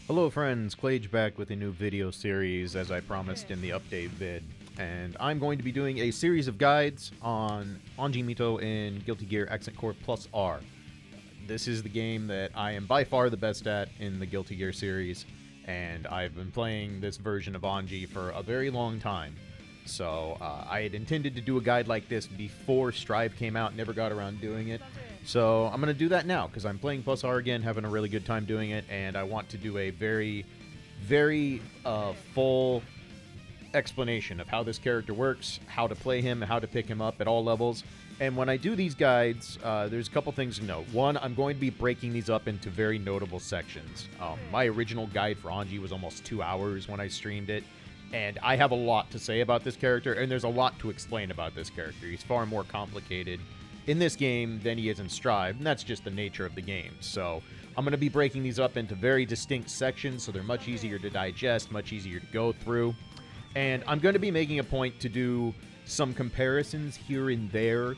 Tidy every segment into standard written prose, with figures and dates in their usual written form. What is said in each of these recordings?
Hello friends, Klaige back with a new video series as I promised in the update vid. And I'm going to be doing a series of guides on Anji Mito in Guilty Gear Accent Core Plus R. This is the game that I am by far the best at in the Guilty Gear series, and I've been playing this version of Anji for a very long time. So I had intended to do a guide like this before Strive came out, never got around doing it. So I'm going to do that now because I'm playing Plus R again, having a really good time doing it, and I want to do a very full explanation of how this character works, how to play him, how to pick him up at all levels. And when I do these guides, there's a couple things to note. One, I'm going to be breaking these up into very notable sections. My original guide for Anji was almost 2 hours when I streamed it, and I have a lot to say about this character, and there's a lot to explain about this character. He's far more complicated in this game than he is in Strive, and that's just the nature of the game. So I'm going to be breaking these up into very distinct sections, so they're much easier to digest, much easier to go through. And I'm going to be making a point to do some comparisons here and there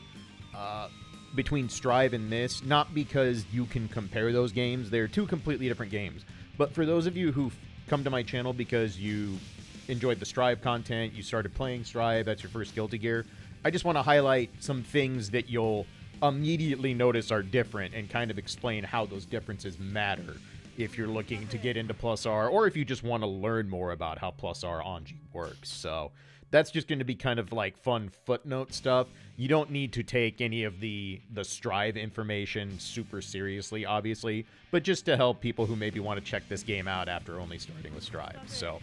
between Strive and this, not because you can compare those games. They're two completely different games. But for those of you who've come to my channel because you enjoyed the Strive content, you started playing Strive, that's your first Guilty Gear, I just want to highlight some things that you'll immediately notice are different and kind of explain how those differences matter if you're looking to get into Plus R or if you just want to learn more about how Plus R Anji works. So that's just going to be kind of like fun footnote stuff. You don't need to take any of the Strive information super seriously, obviously, but just to help people who maybe want to check this game out after only starting with Strive. So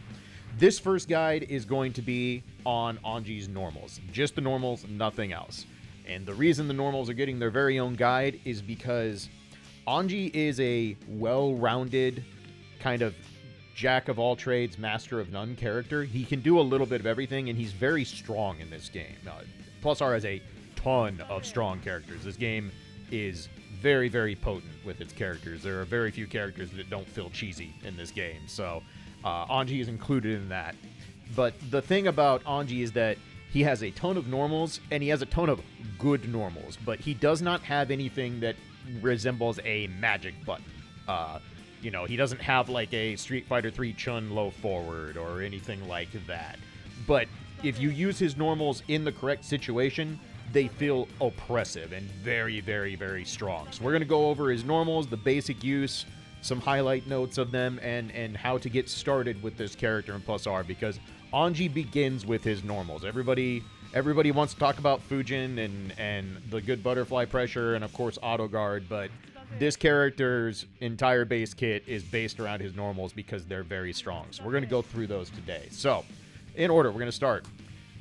this first guide is going to be on Anji's normals. Just the normals, nothing else. And the reason the normals are getting their very own guide is because Anji is a well-rounded, kind of jack-of-all-trades, master-of-none character. He can do a little bit of everything, and he's very strong in this game. Plus R has a ton of strong characters. This game is very, very potent with its characters. There are very few characters that don't feel cheesy in this game, so Anji is included in that. But the thing about Anji is that he has a ton of normals, and he has a ton of good normals, but he does not have anything that resembles a magic button. He doesn't have like a Street Fighter 3 Chun low forward or anything like that. But if you use his normals in the correct situation, they feel oppressive and very, very, very strong. So we're going to go over his normals, the basic use, some highlight notes of them, and how to get started with this character in Plus R, because Anji begins with his normals. Everybody wants to talk about Fujin and the good butterfly pressure and, of course, auto guard, but this character's entire base kit is based around his normals because they're very strong. So we're going to go through those today. So, in order, we're going to start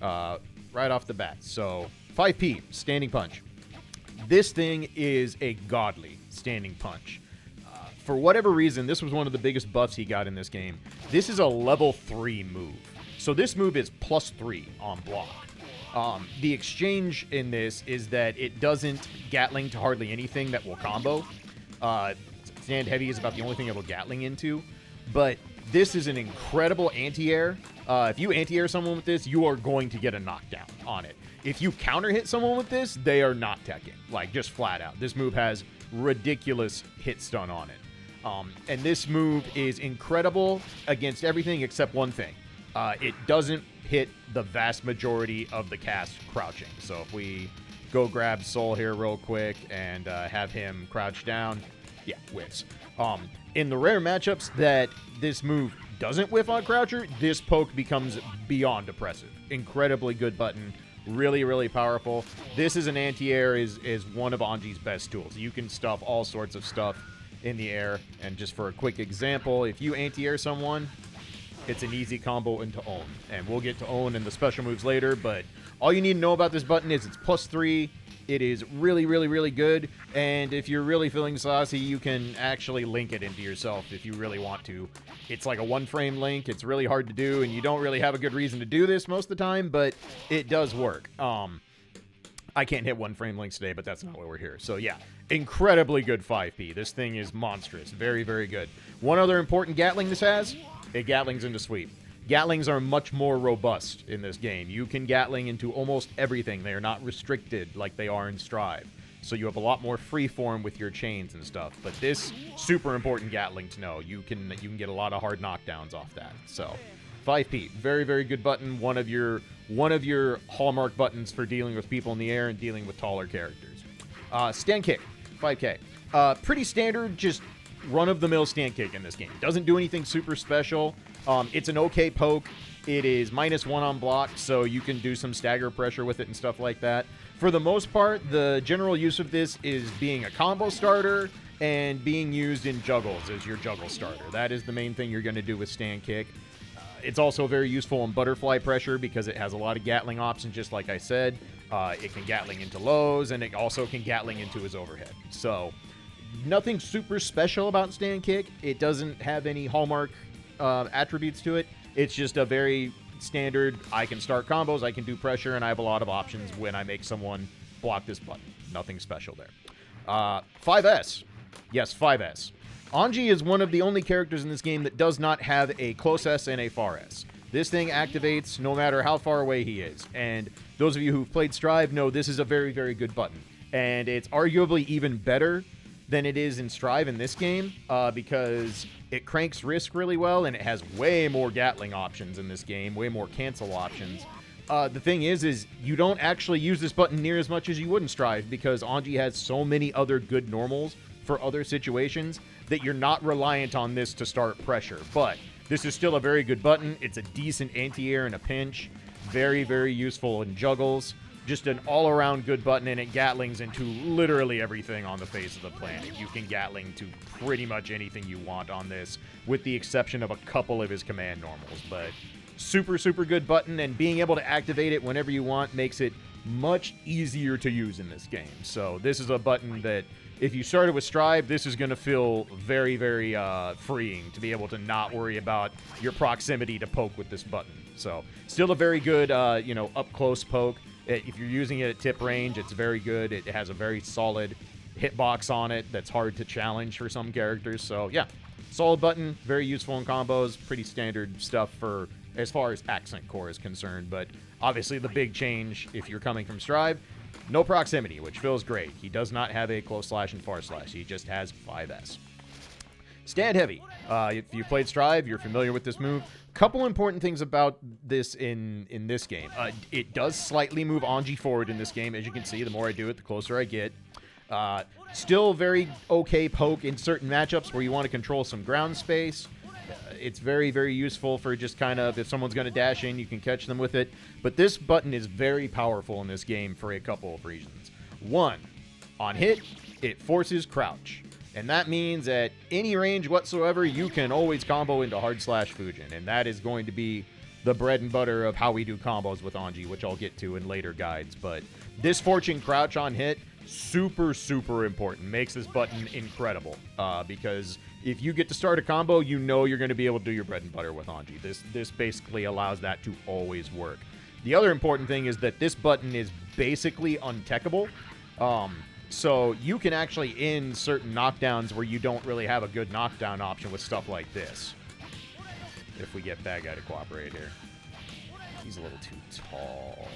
right off the bat. So, 5P, Standing Punch. This thing is a godly standing punch. For whatever reason, this was one of the biggest buffs he got in this game. This is a level 3 move. So this move is +3 on block. The exchange in this is that it doesn't Gatling to hardly anything that will combo. Stand Heavy is about the only thing it will Gatling into. But this is an incredible anti-air. If you anti-air someone with this, you are going to get a knockdown on it. If you counter-hit someone with this, they are not teching. Like, just flat out. This move has ridiculous hit stun on it. And this move is incredible against everything except one thing. It doesn't hit the vast majority of the cast crouching. So if we go grab Soul here real quick and have him crouch down, yeah, whiffs. In the rare matchups that this move doesn't whiff on Croucher, this poke becomes beyond oppressive. Incredibly good button. Really, really powerful. This is an anti-air is one of Anji's best tools. You can stuff all sorts of stuff in the air. And just for a quick example, if you anti-air someone, it's an easy combo into Own. And we'll get to Own and the special moves later, but all you need to know about this button is it's +3. It is really, really, really good. And if you're really feeling saucy, you can actually link it into yourself if you really want to. It's like a one-frame link. It's really hard to do, and you don't really have a good reason to do this most of the time, but it does work. I can't hit one-frame links today, but that's not why we're here. So, yeah, incredibly good 5P. This thing is monstrous. Very, very good. One other important Gatling this has, it Gatlings into sweep. Gatlings are much more robust in this game. You can Gatling into almost everything. They are not restricted like they are in Strive. so you have a lot more free form with your chains and stuff. But this, super important Gatling to know. You can get a lot of hard knockdowns off that. So 5P, very, very good button. One of your hallmark buttons for dealing with people in the air and dealing with taller characters. Stand kick, 5K. Pretty standard, just run-of-the-mill stand kick in this game. Doesn't do anything super special. It's an okay poke. It is -1 on block, so you can do some stagger pressure with it and stuff like that. For the most part, the general use of this is being a combo starter and being used in juggles as your juggle starter. That is the main thing you're going to do with stand kick. It's also very useful in butterfly pressure because it has a lot of Gatling options, just like I said. It can Gatling into lows, and it also can Gatling into his overhead. So nothing super special about stand kick. It doesn't have any hallmark attributes to it. It's just a very standard, I can start combos, I can do pressure, and I have a lot of options when I make someone block this button. Nothing special there. 5S. Yes, 5S. Anji is one of the only characters in this game that does not have a close S and a far S. This thing activates no matter how far away he is. And those of you who've played Strive know this is a very, very good button. And it's arguably even better than it is in Strive in this game because it cranks risk really well, and it has way more Gatling options in this game, way more cancel options. The thing is you don't actually use this button near as much as you would in Strive because Anji has so many other good normals for other situations that you're not reliant on this to start pressure. But this is still a very good button. It's a decent anti-air in a pinch. Very, very useful in juggles. Just an all-around good button, and it Gatlings into literally everything on the face of the planet. You can Gatling to pretty much anything you want on this, with the exception of a couple of his command normals. But super, super good button, and being able to activate it whenever you want makes it much easier to use in this game. So this is a button that, if you started with Strive, this is going to feel very, very freeing to be able to not worry about your proximity to poke with this button. So still a very good, up-close poke. If you're using it at tip range, it's very good. It has a very solid hitbox on it that's hard to challenge for some characters. So, yeah, solid button, very useful in combos, pretty standard stuff for as far as Accent Core is concerned. But obviously the big change, if you're coming from Strive, no proximity, which feels great. He does not have a close slash and far slash. He just has 5S. Stand heavy. If you played Strive, you're familiar with this move. Couple important things about this in this game. It does slightly move Anji forward in this game. As you can see, the more I do it, the closer I get. Still very okay poke in certain matchups where you want to control some ground space. It's very, very useful for just kind of, if someone's going to dash in, you can catch them with it. But this button is very powerful in this game for a couple of reasons. One, on hit, it forces crouch. And that means at any range whatsoever, you can always combo into hard slash Fujin. And that is going to be the bread and butter of how we do combos with Anji, which I'll get to in later guides. But this fortune crouch on hit, super, super important. Makes this button incredible. Because if you get to start a combo, you know you're going to be able to do your bread and butter with Anji. This basically allows that to always work. The other important thing is that this button is basically untechable. So you can actually end certain knockdowns where you don't really have a good knockdown option with stuff like this. If we get Bad Guy to cooperate here. He's a little too tall.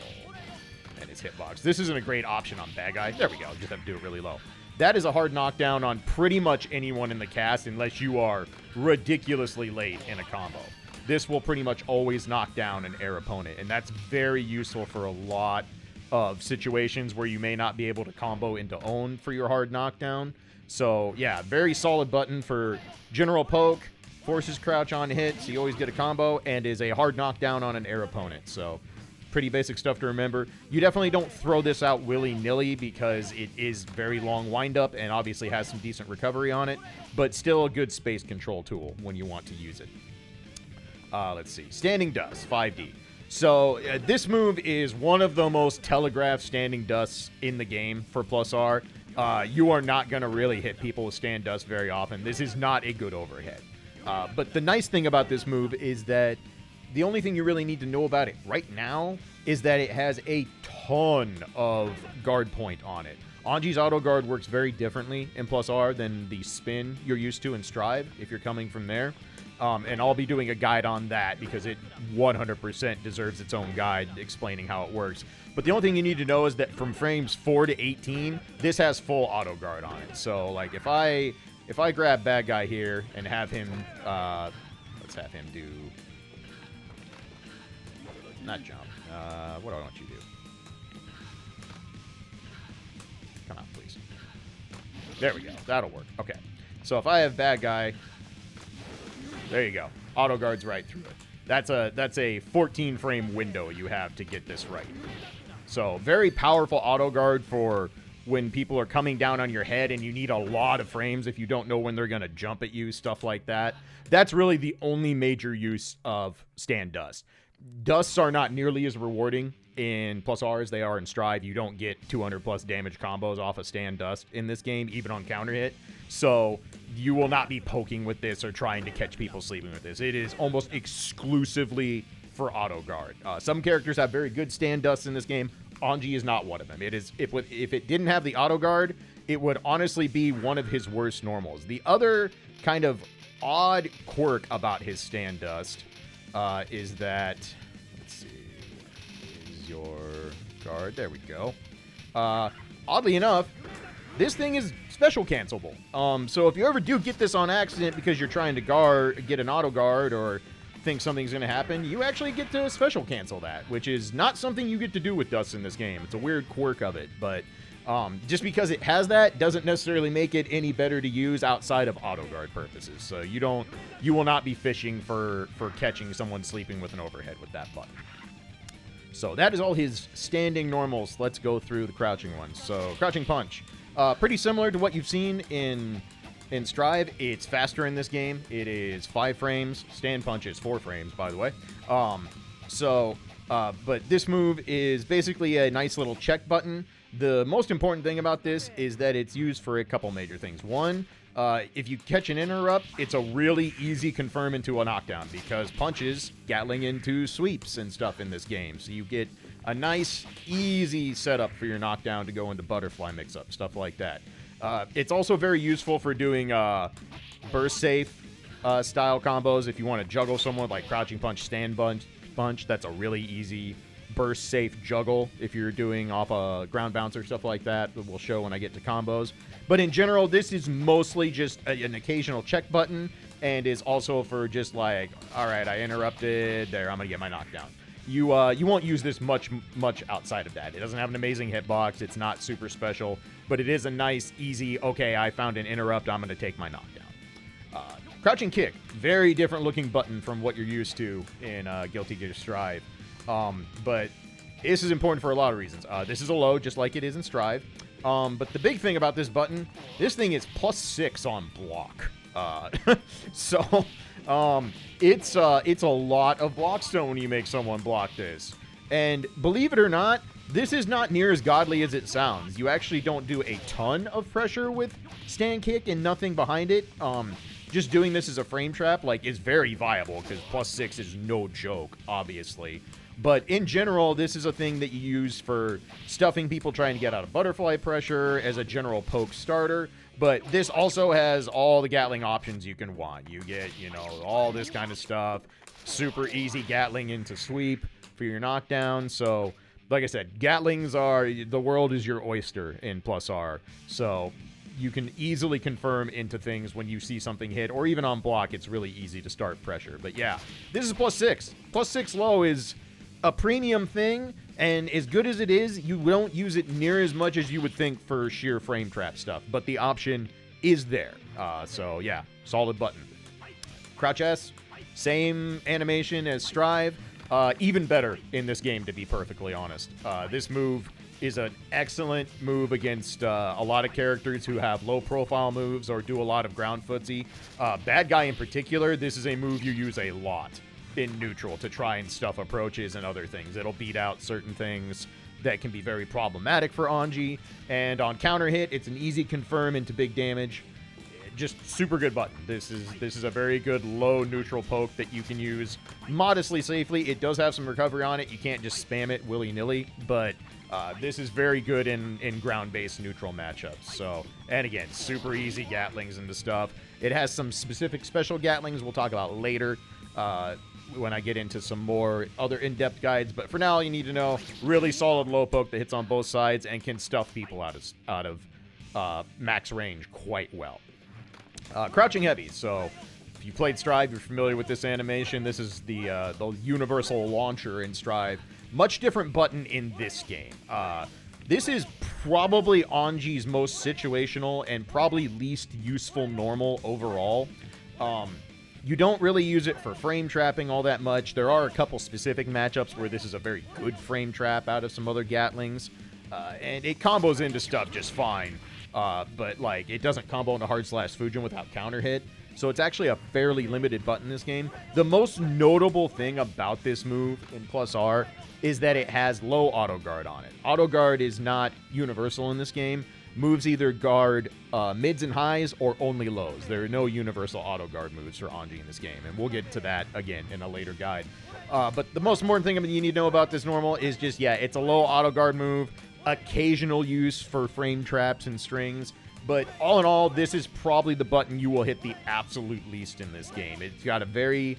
And his hitbox. This isn't a great option on Bad Guy. There we go. Just have to do it really low. That is a hard knockdown on pretty much anyone in the cast unless you are ridiculously late in a combo. This will pretty much always knock down an air opponent. And that's very useful for a lot of situations where you may not be able to combo into own for your hard knockdown. So, yeah, very solid button for general poke, forces crouch on hit, so you always get a combo, and is a hard knockdown on an air opponent. So, pretty basic stuff to remember. You definitely don't throw this out willy-nilly because it is very long windup and obviously has some decent recovery on it, but still a good space control tool when you want to use it. Let's see. Standing Dust, 5D. So this move is one of the most telegraphed standing dusts in the game for plus R. You are not going to really hit people with stand dust very often. This is not a good overhead. But the nice thing about this move is that the only thing you really need to know about it right now is that it has a ton of guard point on it. Anji's auto guard works very differently in plus R than the spin you're used to in Strive if you're coming from there. And I'll be doing a guide on that because it 100% deserves its own guide explaining how it works. But the only thing you need to know is that from frames 4 to 18, this has full auto guard on it. So like if I grab bad guy here and have him, let's have him do, not jump. What do I want you to do? Come on, please. There we go. That'll work. Okay. So if I have bad guy, there you go. Auto guards right through it. That's a 14 frame window you have to get this right. So very powerful auto guard for when people are coming down on your head and you need a lot of frames if you don't know when they're going to jump at you, stuff like that. That's really the only major use of stand dust. Dusts are not nearly as rewarding in plus R as they are in Strive. You don't get 200 plus damage combos off of stand dust in this game, even on counter hit. So you will not be poking with this or trying to catch people sleeping with this. It is almost exclusively for auto guard. Some characters have very good stand dusts in this game. Anji is not one of them. It is if it didn't have the auto guard, it would honestly be one of his worst normals. The other kind of odd quirk about his stand dust is that, let's see, is your guard. There we go. Oddly enough, this thing is special cancelable. So if you ever do get this on accident because you're trying to get an auto guard or think something's going to happen, you actually get to special cancel that, which is not something you get to do with Dust in this game. It's a weird quirk of it, but just because it has that doesn't necessarily make it any better to use outside of auto guard purposes. So you will not be fishing for catching someone sleeping with an overhead with that button. So that is all his standing normals. Let's go through the crouching ones. So crouching punch, pretty similar to what you've seen in Strive. It's faster in this game. It is 5 frames. Stand punch is 4 frames, by the way. But this move is basically a nice little check button. The most important thing about this is that it's used for a couple major things. One, if you catch an interrupt, it's a really easy confirm into a knockdown because punches Gatling into sweeps and stuff in this game. So you get a nice, easy setup for your knockdown to go into butterfly mix-up, stuff like that. It's also very useful for doing burst safe style combos. If you want to juggle someone like crouching punch, stand punch, that's a really easy burst safe juggle if you're doing off a ground bouncer, stuff like that. That will show when I get to combos. But in general, this is mostly just an occasional check button and is also for just like, all right, I interrupted there, I'm gonna get my knockdown. You won't use this much outside of that. It doesn't have an amazing hitbox. It's not super special, but it is a nice, easy, okay, I found an interrupt, I'm going to take my knockdown. Crouching kick, very different looking button from what you're used to in Guilty Gear Strive. But this is important for a lot of reasons. This is a low, just like it is in Strive. But the big thing about this button, this thing is +6 on block. So it's a lot of block stone when you make someone block this. And believe it or not, this is not near as godly as it sounds. You actually don't do a ton of pressure with stand kick and nothing behind it. Just doing this as a frame trap is very viable because +6 is no joke, obviously. But in general, this is a thing that you use for stuffing people trying to get out of butterfly pressure as a general poke starter. But this also has all the Gatling options you can want. You get, all this kind of stuff. Super easy Gatling into sweep for your knockdown. So, like I said, Gatlings the world is your oyster in plus R. So you can easily confirm into things when you see something hit, or even on block, it's really easy to start pressure. But yeah, this is +6. +6 low is a premium thing, and as good as it is, you don't use it near as much as you would think for sheer frame trap stuff, but the option is there. So yeah, solid button. Crouch S, same animation as Strive, even better in this game, to be perfectly honest. This move is an excellent move against a lot of characters who have low profile moves or do a lot of ground footsie. Bad guy in particular, this is a move you use a lot in neutral to try and stuff approaches and other things. It'll beat out certain things that can be very problematic for Anji. And on counter hit, it's an easy confirm into big damage. just super good button. This is a very good low neutral poke that you can use modestly safely. It does have some recovery on it. You can't just spam it willy-nilly, but this is very good in ground-based neutral matchups. So, and again, super easy Gatlings into stuff. It has some specific special Gatlings we'll talk about later when I get into some more other in-depth guides. But for now, you need to know really solid low poke that hits on both sides and can stuff people out of max range quite well. Crouching heavy. So if you played Strive, you're familiar with this animation. This is the universal launcher in Strive. Much different button in this game. This is probably Anji's most situational and probably least useful normal overall. You don't really use it for frame trapping all that much. There are a couple specific matchups where this is a very good frame trap out of some other Gatlings. And it combos into stuff just fine. But, like, it doesn't combo into hard slash Fujin without counter hit. So it's actually a fairly limited button in this game. The most notable thing about this move in plus R is that it has low auto guard on it. Auto guard is not universal in this game. Moves either guard mids and highs or only lows. There are no universal auto guard moves for Anji in this game, and we'll get to that again in a later guide. But the most important thing you need to know about this normal is just, yeah, it's a low auto guard move, occasional use for frame traps and strings, but all in all, this is probably the button you will hit the absolute least in this game. It's got a very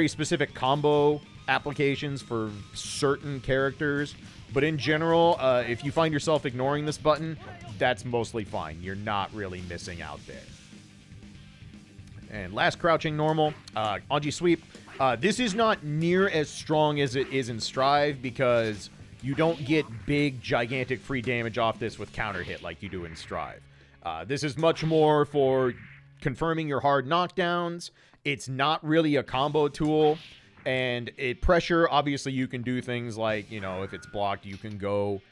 specific combo applications for certain characters, but in general, if you find yourself ignoring this button, that's mostly fine. You're not really missing out there. And last crouching normal, Anji Sweep. This is not near as strong as it is in Strive because you don't get big, gigantic free damage off this with counter hit like you do in Strive. This is much more for confirming your hard knockdowns. It's not really a combo tool. And pressure, obviously, you can do things like, you know, if it's blocked, you can go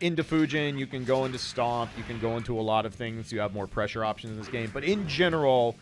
into Fujin, you can go into Stomp, you can go into a lot of things. You have more pressure options in this game. But in general,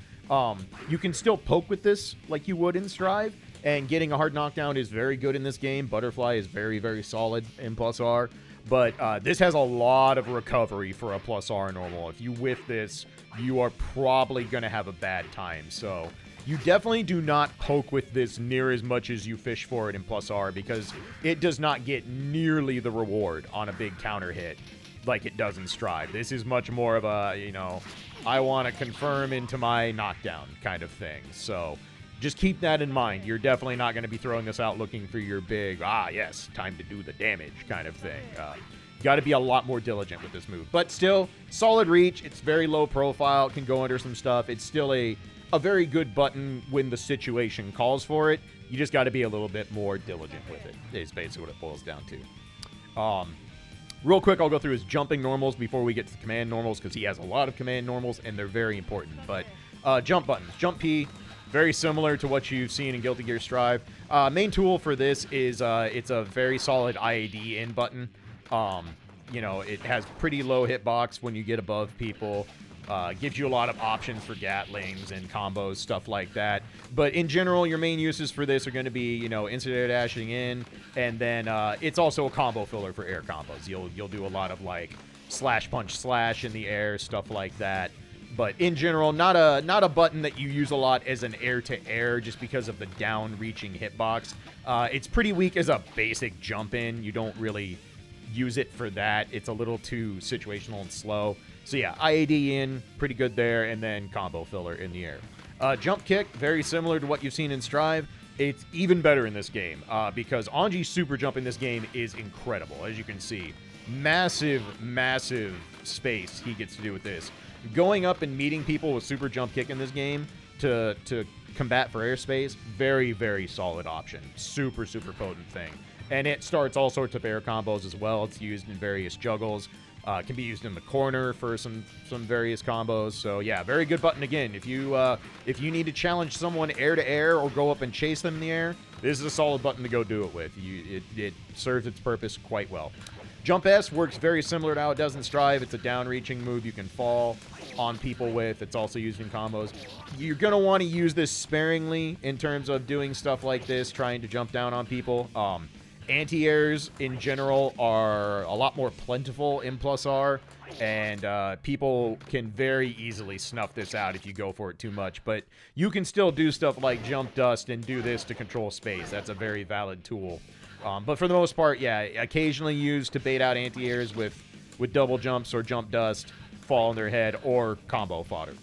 you can still poke with this like you would in Strive. And getting a hard knockdown is very good in this game. Butterfly is very, very solid in plus R. But this has a lot of recovery for a plus R normal. If you whiff this, you are probably going to have a bad time. So you definitely do not poke with this near as much as you fish for it in plus R because it does not get nearly the reward on a big counter hit like it does in Strive. This is much more of a, you know, I want to confirm into my knockdown kind of thing. So just keep that in mind. You're definitely not going to be throwing this out looking for your big, yes, time to do the damage kind of thing. You got to be a lot more diligent with this move. But still, solid reach. It's very low profile. It can go under some stuff. It's still a very good button when the situation calls for it. You just got to be a little bit more diligent with it, is basically what it boils down to. Real quick, I'll go through his jumping normals before we get to the command normals, because he has a lot of command normals, and they're very important. But jump buttons. Jump P, very similar to what you've seen in Guilty Gear Strive. Main tool for this is it's a very solid IAD in button. You know, it has pretty low hitbox when you get above people. Gives you a lot of options for Gatlings and combos, stuff like that. But in general, your main uses for this are going to be, you know, instant air dashing in, and then it's also a combo filler for air combos. You'll do a lot of like slash punch slash in the air, stuff like that. But in general, not a button that you use a lot as an air to air just because of the down reaching hitbox. It's pretty weak as a basic jump in. You don't really use it for that. It's a little too situational and slow. So yeah, IAD in, pretty good there, and then combo filler in the air. Jump kick, very similar to what you've seen in Strive. It's even better in this game because Anji's super jump in this game is incredible. As you can see, massive, massive space he gets to do with this. Going up and meeting people with super jump kick in this game to combat for airspace, very, very solid option. Super, super potent thing. And it starts all sorts of air combos as well. It's used in various juggles. Can be used in the corner for some various combos. So yeah, very good button again. If you need to challenge someone air to air or go up and chase them in the air, this is a solid button to go do it with. It serves its purpose quite well. Jump S works very similar to how it does in Strive. It's a down-reaching move you can fall on people with. It's also used in combos. You're going to want to use this sparingly in terms of doing stuff like this, trying to jump down on people. Anti-airs in general are a lot more plentiful in plus R. And people can very easily snuff this out if you go for it too much. But you can still do stuff like jump dust and do this to control space. That's a very valid tool. But for the most part, yeah, occasionally used to bait out anti-airs with double jumps or jump dust, fall on their head, or combo fodder.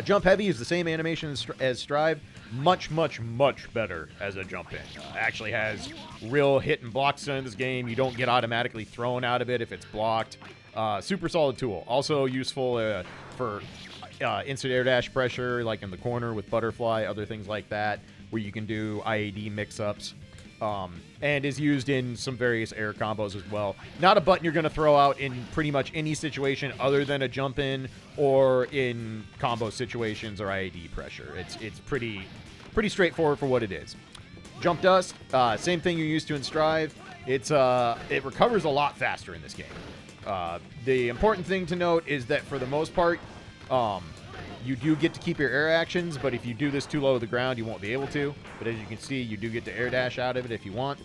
Jump heavy is the same animation as Strive. Much, much, much better as a jump in. Actually has real hit and block stun in this game. You don't get automatically thrown out of it if it's blocked. Super solid tool. Also useful for instant air dash pressure, like in the corner with Butterfly, other things like that, where you can do IAD mix-ups. And is used in some various air combos as well. Not a button you're going to throw out in pretty much any situation other than a jump in or in combo situations or IAD pressure. It's pretty straightforward for what it is. Jump dust, same thing you're used to in Strive. It recovers a lot faster in this game. The important thing to note is that for the most part, you do get to keep your air actions, but if you do this too low to the ground, you won't be able to. But as you can see, you do get to air dash out of it if you want.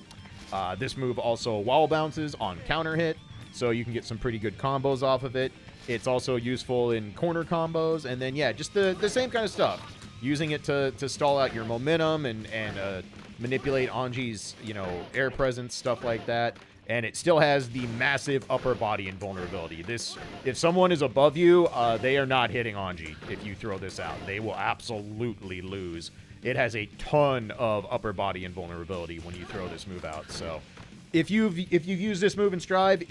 This move also wall bounces on counter hit, so you can get some pretty good combos off of it. It's also useful in corner combos, and then, yeah, just the same kind of stuff. Using it to stall out your momentum and manipulate Anji's, air presence, stuff like that. And it still has the massive upper body invulnerability. If someone is above you, they are not hitting Anji if you throw this out. They will absolutely lose. It has a ton of upper body invulnerability when you throw this move out. So if you've used this move in Strive,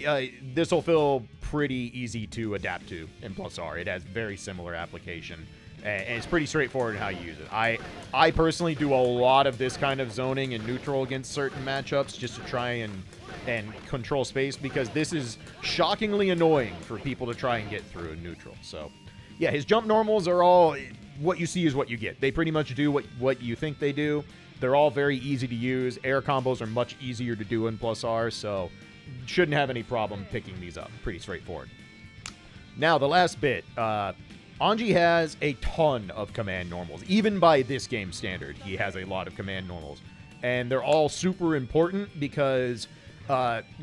this will feel pretty easy to adapt to in Plus R. It has very similar application. And it's pretty straightforward in how you use it. I personally do a lot of this kind of zoning and neutral against certain matchups just to try and control space, because this is shockingly annoying for people to try and get through in neutral. So, yeah, his jump normals are all what you see is what you get. They pretty much do what you think they do. They're all very easy to use. Air combos are much easier to do in Plus R, so shouldn't have any problem picking these up. Pretty straightforward. Now, the last bit. Anji has a ton of command normals. Even by this game standard, he has a lot of command normals. And they're all super important because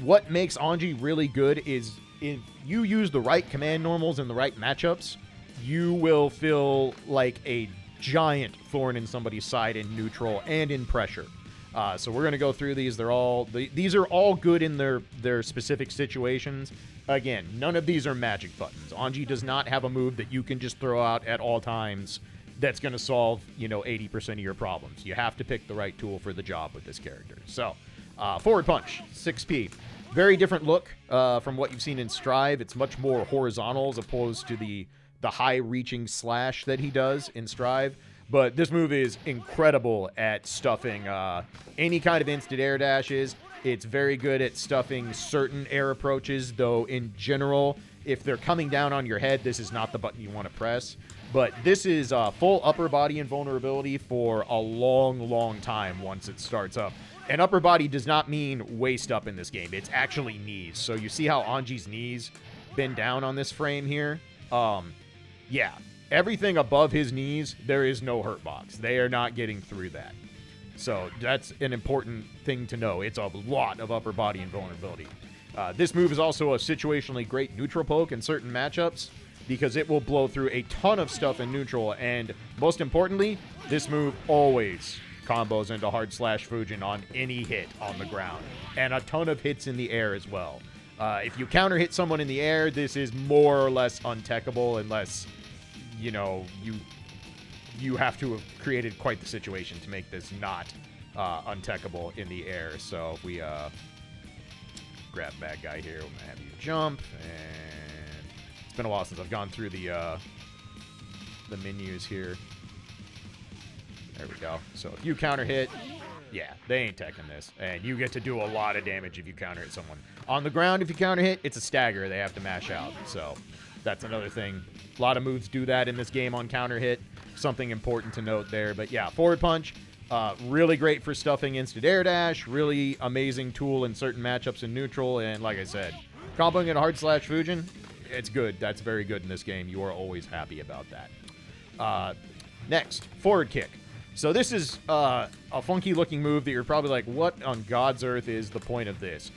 what makes Anji really good is if you use the right command normals in the right matchups, you will feel like a giant thorn in somebody's side in neutral and in pressure. So we're going to go through these. These are all good in their specific situations. Again, none of these are magic buttons. Anji does not have a move that you can just throw out at all times that's going to solve, 80% of your problems. You have to pick the right tool for the job with this character. So, forward punch, 6P. Very different look from what you've seen in Strive. It's much more horizontal as opposed to the high-reaching slash that he does in Strive. But this move is incredible at stuffing any kind of instant air dashes. It's very good at stuffing certain air approaches, though in general, if they're coming down on your head, this is not the button you want to press. But this is full upper body invulnerability for a long, long time once it starts up. And upper body does not mean waist up in this game. It's actually knees. So you see how Anji's knees bend down on this frame here? Yeah. Everything above his knees, there is no hurt box. They are not getting through that. So that's an important thing to know. It's a lot of upper body invulnerability. This move is also a situationally great neutral poke in certain matchups because it will blow through a ton of stuff in neutral. And most importantly, this move always combos into hard slash Fujin on any hit on the ground. And a ton of hits in the air as well. If you counter hit someone in the air, this is more or less untechable unless, you have to have created quite the situation to make this not untechable in the air. So if we grab bad guy here, we're going to have you jump. And it's been a while since I've gone through the menus here. There we go. So if you counter hit, yeah, they ain't teching this. And you get to do a lot of damage if you counter hit someone. On the ground, if you counter hit, it's a stagger. They have to mash out. So that's another thing. A lot of moves do that in this game on counter hit. Something important to note there. But yeah, forward punch, really great for stuffing instant air dash. Really amazing tool in certain matchups in neutral. And like I said, comboing in a hard slash Fujin, it's good. That's very good in this game. You are always happy about that. Next, forward kick. So this is a funky looking move that you're probably like, what on God's earth is the point of this?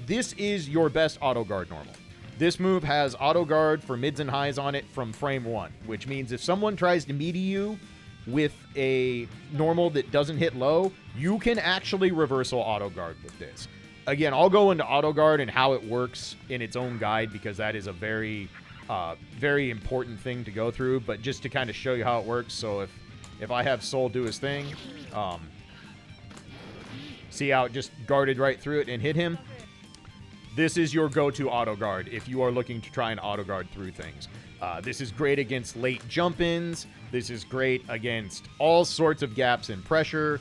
This is your best auto guard normal. This move has auto guard for mids and highs on it from frame 1, which means if someone tries to meaty you with a normal that doesn't hit low, you can actually reversal auto guard with this. Again, I'll go into auto guard and how it works in its own guide because that is a very, very important thing to go through. But just to kind of show you how it works, so if I have Soul do his thing, see how it just guarded right through it and hit him? This is your go-to auto guard if you are looking to try and auto guard through things. This is great against late jump-ins. This is great against all sorts of gaps and pressure.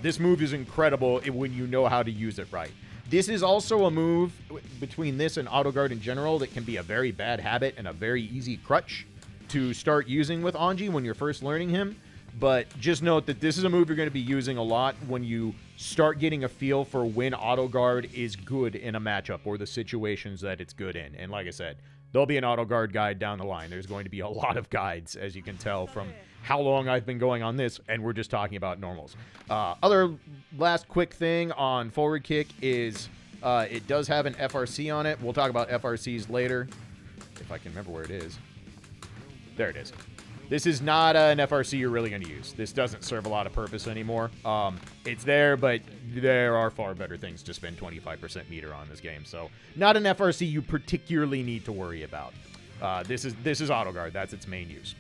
This move is incredible when you know how to use it right. This is also a move between this and auto guard in general that can be a very bad habit and a very easy crutch to start using with Anji when you're first learning him. But just note that this is a move you're going to be using a lot when you start getting a feel for when auto guard is good in a matchup or the situations that it's good in. And like I said, there'll be an auto guard guide down the line. There's going to be a lot of guides, as you can tell from how long I've been going on this, and we're just talking about normals. Other last quick thing on forward kick is it does have an FRC on it. We'll talk about FRCs later, if I can remember where it is. There it is. This is not an FRC you're really going to use. This doesn't serve a lot of purpose anymore. It's there, but there are far better things to spend 25% meter on this game. So not an FRC you particularly need to worry about. This is auto guard. That's its main use.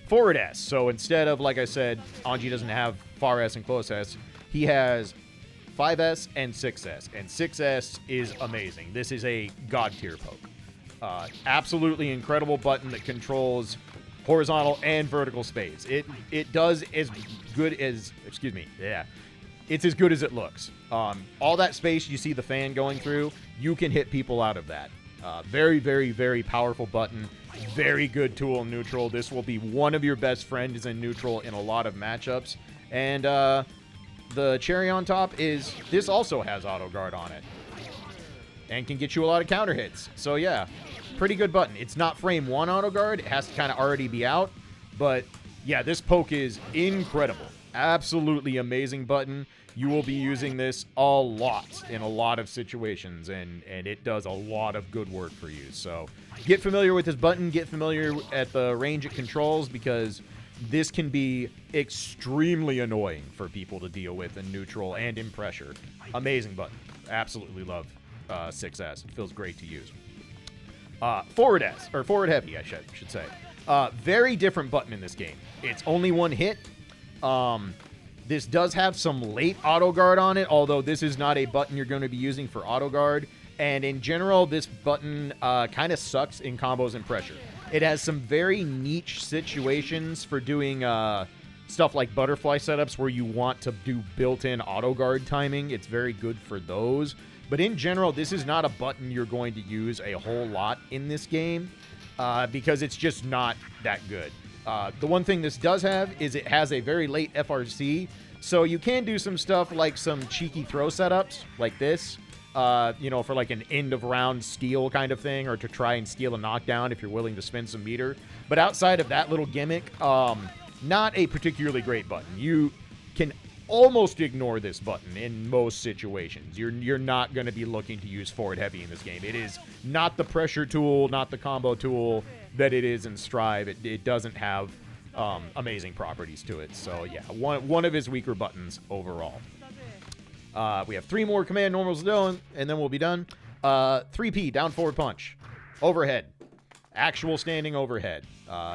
Forward S. So instead of, like I said, Anji doesn't have far S and close S. He has 5S and 6S. And 6S is amazing. This is a god tier poke. Absolutely incredible button that controls horizontal and vertical space. It does as good as, it's as good as it looks. All that space you see the fan going through, you can hit people out of that. Very, very, very powerful button. Very good tool in neutral. This will be one of your best friends in neutral in a lot of matchups. And the cherry on top is this also has auto guard on it and can get you a lot of counter hits. So yeah, pretty good button. It's not frame 1 auto guard. It has to kind of already be out. But yeah, this poke is incredible. Absolutely amazing button. You will be using this a lot in a lot of situations, and it does a lot of good work for you. So get familiar with this button. Get familiar at the range it controls, because this can be extremely annoying for people to deal with in neutral and in pressure. Amazing button. Absolutely love 6S. It feels great to use. Forward S, or forward heavy, I should say. Very different button in this game. It's only one hit. This does have some late auto guard on it, although this is not a button you're going to be using for auto guard. And in general, this button kind of sucks in combos and pressure. It has some very niche situations for doing stuff like butterfly setups where you want to do built-in auto guard timing. It's very good for those. But in general, this is not a button you're going to use a whole lot in this game because it's just not that good. The one thing this does have is it has a very late FRC, so you can do some stuff like some cheeky throw setups like this, for like an end-of-round steal kind of thing, or to try and steal a knockdown if you're willing to spend some meter. But outside of that little gimmick, not a particularly great button. You can almost ignore this button in most situations. You're not going to be looking to use forward heavy in this game. It is not the pressure tool, not the combo tool that it is in Strive. It doesn't have amazing properties to it. So yeah, one of his weaker buttons overall. We have 3 more command normals done, and then we'll be done. 3P, down forward punch. Overhead. Actual standing overhead.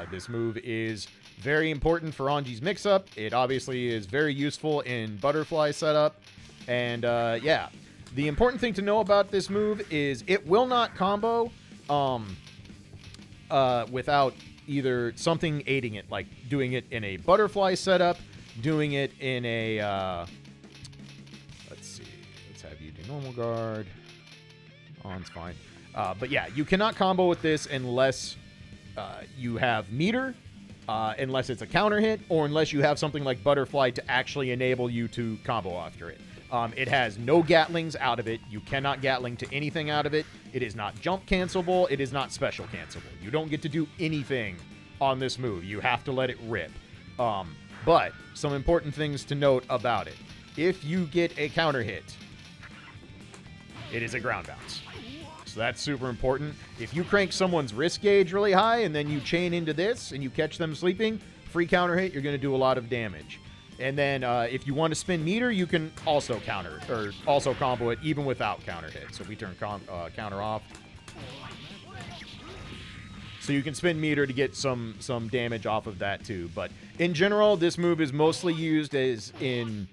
This move is very important for Anji's mix-up. It obviously is very useful in butterfly setup. And yeah, the important thing to know about this move is it will not combo without either something aiding it, like doing it in a butterfly setup, doing it in a, let's see, let's have you do normal guard. On's fine. But yeah, you cannot combo with this unless you have meter, unless it's a counter hit, or unless you have something like butterfly to actually enable you to combo after it. It has no Gatlings out of it. You cannot Gatling to anything out of it. It is not jump cancelable. It is not special cancelable. You don't get to do anything on this move. You have to let it rip. But some important things to note about it. If you get a counter hit, it is a ground bounce. So that's super important. If you crank someone's risk gauge really high and then you chain into this and you catch them sleeping, free counter hit, you're going to do a lot of damage. And then if you want to spin meter, you can also counter, or also combo it even without counter hit. So we turn counter off. So you can spin meter to get some damage off of that too. But in general, this move is mostly used as in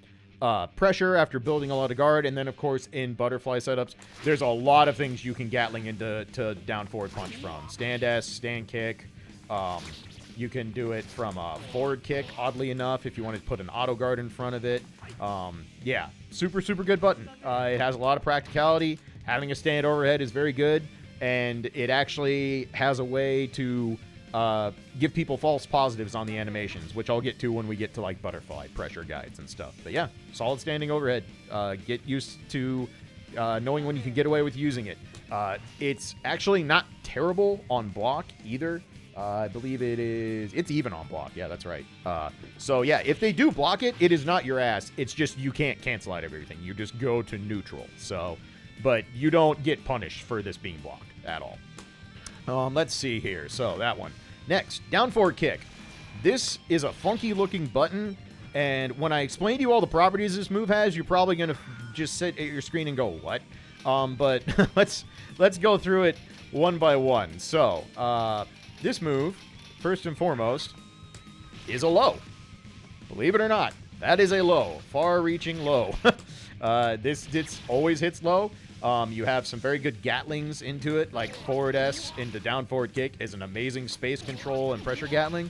pressure after building a lot of guard. And then, of course, in butterfly setups, there's a lot of things you can Gatling into down forward punch from. Stand S, stand kick. You can do it from a forward kick, oddly enough, if you want to put an auto guard in front of it. Yeah, super, super good button. It has a lot of practicality. Having a stand overhead is very good. And it actually has a way to give people false positives on the animations, which I'll get to when we get to like butterfly pressure guides and stuff. But yeah, solid standing overhead. Get used to knowing when you can get away with using it. It's actually not terrible on block either. I believe it's even on block. Yeah, that's right. So yeah, if they do block it, it is not your ass. It's just you can't cancel out everything. You just go to neutral. So, but you don't get punished for this being blocked at all. Let's see here. So that one. Next, down forward kick. This is a funky looking button, and when I explain to you all the properties this move has, you're probably gonna just sit at your screen and go, what? But let's go through it one by one. So this move, first and foremost, is a low. Believe it or not, that is a low, far-reaching low. This always hits low. You have some very good Gatlings into it, like forward S into down forward kick is an amazing space control and pressure Gatling.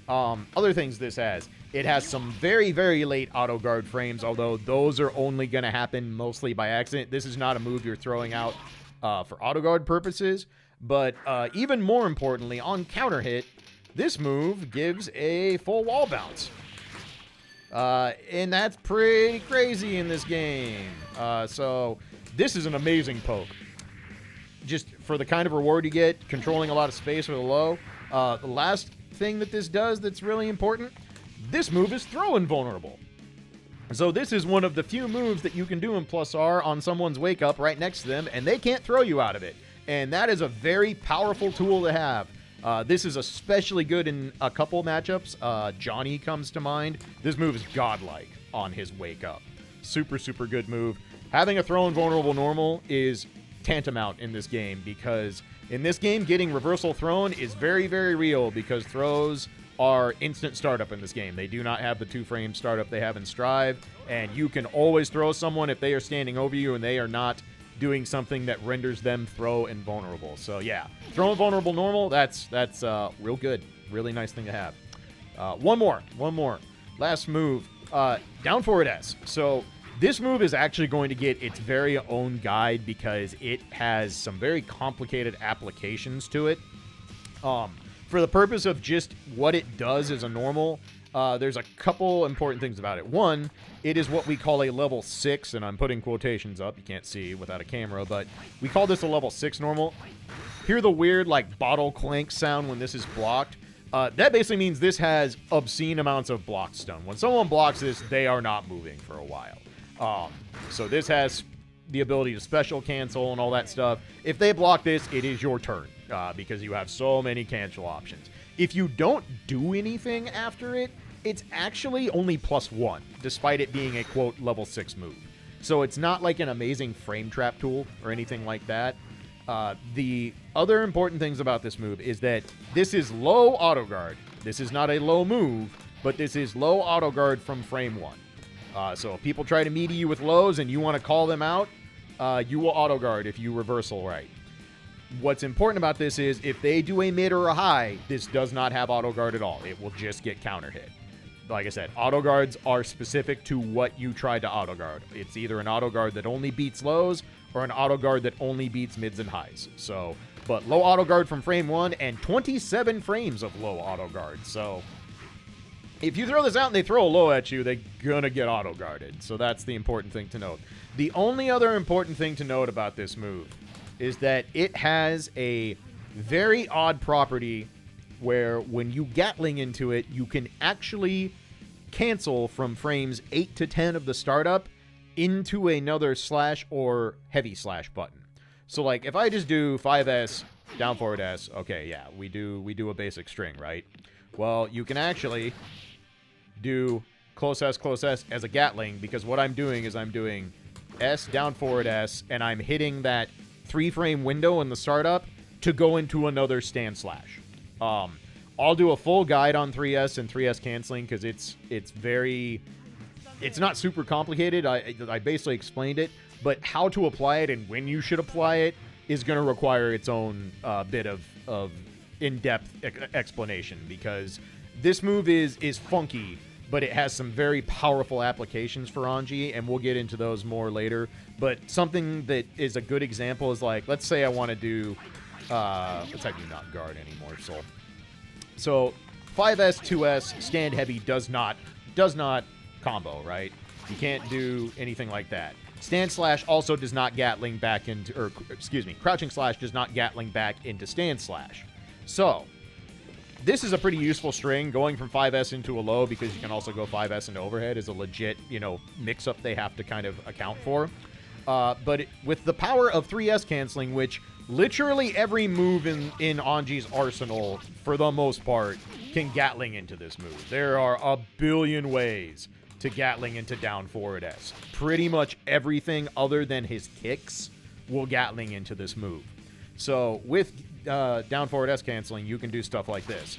Other things this has, it has some very, very late auto guard frames, although those are only going to happen mostly by accident. This is not a move you're throwing out for auto guard purposes, but even more importantly, on counter hit, this move gives a full wall bounce. And that's pretty crazy in this game. So this is an amazing poke. Just for the kind of reward you get, controlling a lot of space with a low. The last thing that this does that's really important, this move is throw invulnerable. So this is one of the few moves that you can do in plus R on someone's wake up right next to them, and they can't throw you out of it. And that is a very powerful tool to have. This is especially good in a couple matchups. Johnny comes to mind. This move is godlike on his wake up. Super, super good move. Having a throw invulnerable normal is tantamount in this game, because in this game, getting reversal thrown is very, very real, because throws are instant startup in this game. They do not have the 2-frame startup they have in Strive, and you can always throw someone if they are standing over you and they are not doing something that renders them throw invulnerable. So yeah, throw invulnerable normal, that's real good. Really nice thing to have. One more. Last move, down forward S. So this move is actually going to get its very own guide, because it has some very complicated applications to it. For the purpose of just what it does as a normal, there's a couple important things about it. One, it is what we call a level 6, and I'm putting quotations up. You can't see without a camera, but we call this a level 6 normal. Hear the weird, like, bottle clank sound when this is blocked. That basically means this has obscene amounts of block stun. When someone blocks this, they are not moving for a while. So this has the ability to special cancel and all that stuff. If they block this, it is your turn, because you have so many cancel options. If you don't do anything after it, it's actually only +1, despite it being a, quote, level 6 move. So it's not like an amazing frame trap tool or anything like that. The other important things about this move is that this is low auto guard. This is not a low move, but this is low auto guard from frame 1. So if people try to meet you with lows and you want to call them out, you will auto guard if you reversal right. What's important about this is if they do a mid or a high, this does not have auto guard at all. It will just get counter hit. Like I said, auto guards are specific to what you tried to auto guard. It's either an auto guard that only beats lows or an auto guard that only beats mids and highs. So, but low auto guard from frame 1 and 27 frames of low auto guard. So if you throw this out and they throw a low at you, they're gonna get auto guarded. So that's the important thing to note. The only other important thing to note about this move is that it has a very odd property where when you Gatling into it, you can actually cancel from frames 8 to 10 of the startup into another slash or heavy slash button. So like if I just do 5S, down forward S, okay, yeah, we do a basic string, right? Well, you can actually do close S as a Gatling, because what I'm doing is I'm doing S, down forward S, and I'm hitting that 3-frame window in the startup to go into another stand slash. I'll do a full guide on 3S and 3S canceling because it's not super complicated. I basically explained it, but how to apply it and when you should apply it is going to require its own bit of in-depth explanation, because this move is funky, but it has some very powerful applications for Anji, and we'll get into those more later. But something that is a good example is like, let's say I want to do, let's have you not guard anymore, Soul. So 5S, 2S, stand heavy does not combo, right? You can't do anything like that. Stand slash also does not Gatling back into, or excuse me, crouching slash does not Gatling back into stand slash. So this is a pretty useful string. Going from 5S into a low, because you can also go 5S into overhead, is a legit, mix-up they have to kind of account for. But with the power of 3S canceling, which literally every move in Anji's arsenal, for the most part, can Gatling into this move. There are a billion ways to Gatling into down forward S. Pretty much everything other than his kicks will Gatling into this move. So with down forward S canceling, you can do stuff like this.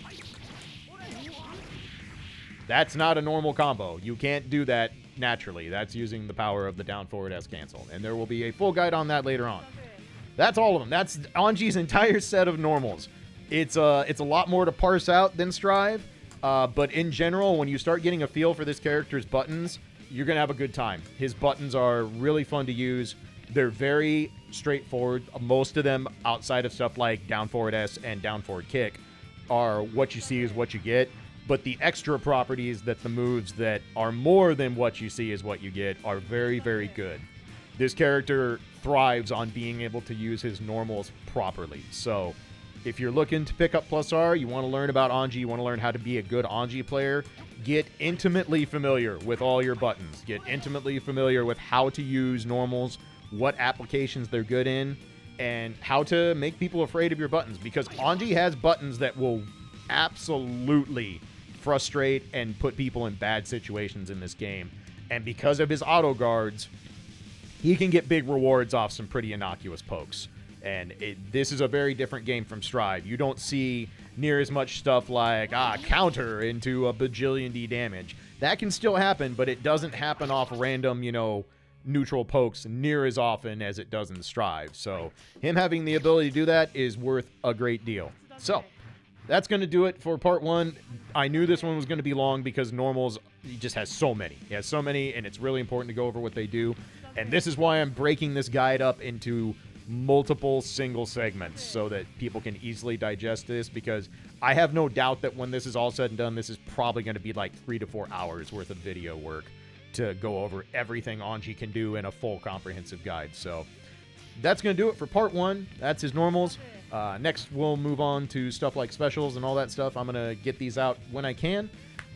That's not a normal combo. You can't do that naturally. That's using the power of the down forward S cancel. And there will be a full guide on that later on. That's all of them. That's Anji's entire set of normals. It's a lot more to parse out than Strive. But in general, when you start getting a feel for this character's buttons, you're going to have a good time. His buttons are really fun to use. They're very straightforward. Most of them, outside of stuff like down forward S and down forward kick, are what you see is what you get. But the extra properties that the moves that are more than what you see is what you get are very, very good. This character thrives on being able to use his normals properly. So if you're looking to pick up plus R, you want to learn about Anji, you want to learn how to be a good Anji player, get intimately familiar with all your buttons. Get intimately familiar with how to use normals, what applications they're good in, and how to make people afraid of your buttons. Because Anji has buttons that will absolutely frustrate and put people in bad situations in this game. And because of his auto guards, he can get big rewards off some pretty innocuous pokes. And this is a very different game from Strive. You don't see near as much stuff like, counter into a bajillion D damage. That can still happen, but it doesn't happen off random, neutral pokes near as often as it does in Strive. So him having the ability to do that is worth a great deal. So that's going to do it for part 1. I knew this one was going to be long because normals, he just has so many. He has so many, and it's really important to go over what they do. And this is why I'm breaking this guide up into multiple single segments so that people can easily digest this, because I have no doubt that when this is all said and done, this is probably going to be like 3 to 4 hours worth of video work to go over everything Anji can do in a full comprehensive guide. So that's going to do it for part 1. That's his normals. Next, we'll move on to stuff like specials and all that stuff. I'm going to get these out when I can.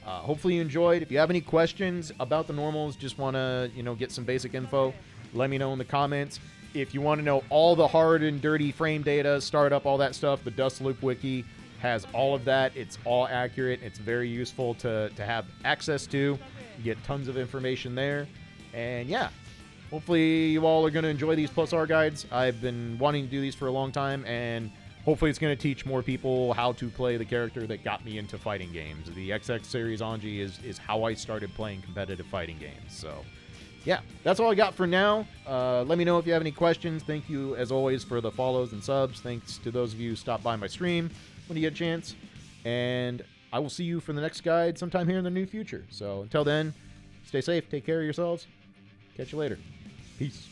Hopefully you enjoyed. If you have any questions about the normals, just want to, get some basic info, let me know in the comments. If you want to know all the hard and dirty frame data, startup, all that stuff, the Dust Loop Wiki has all of that. It's all accurate. It's very useful to have access to. You get tons of information there. And yeah, hopefully you all are going to enjoy these plus R guides. I've been wanting to do these for a long time, and hopefully it's going to teach more people how to play the character that got me into fighting games. The XX series Anji is how I started playing competitive fighting games. So yeah, that's all I got for now. Let me know if you have any questions. Thank you, as always, for the follows and subs. Thanks to those of you who stop by my stream when you get a chance. And I will see you for the next guide sometime here in the near future. So until then, stay safe, take care of yourselves. Catch you later. Peace.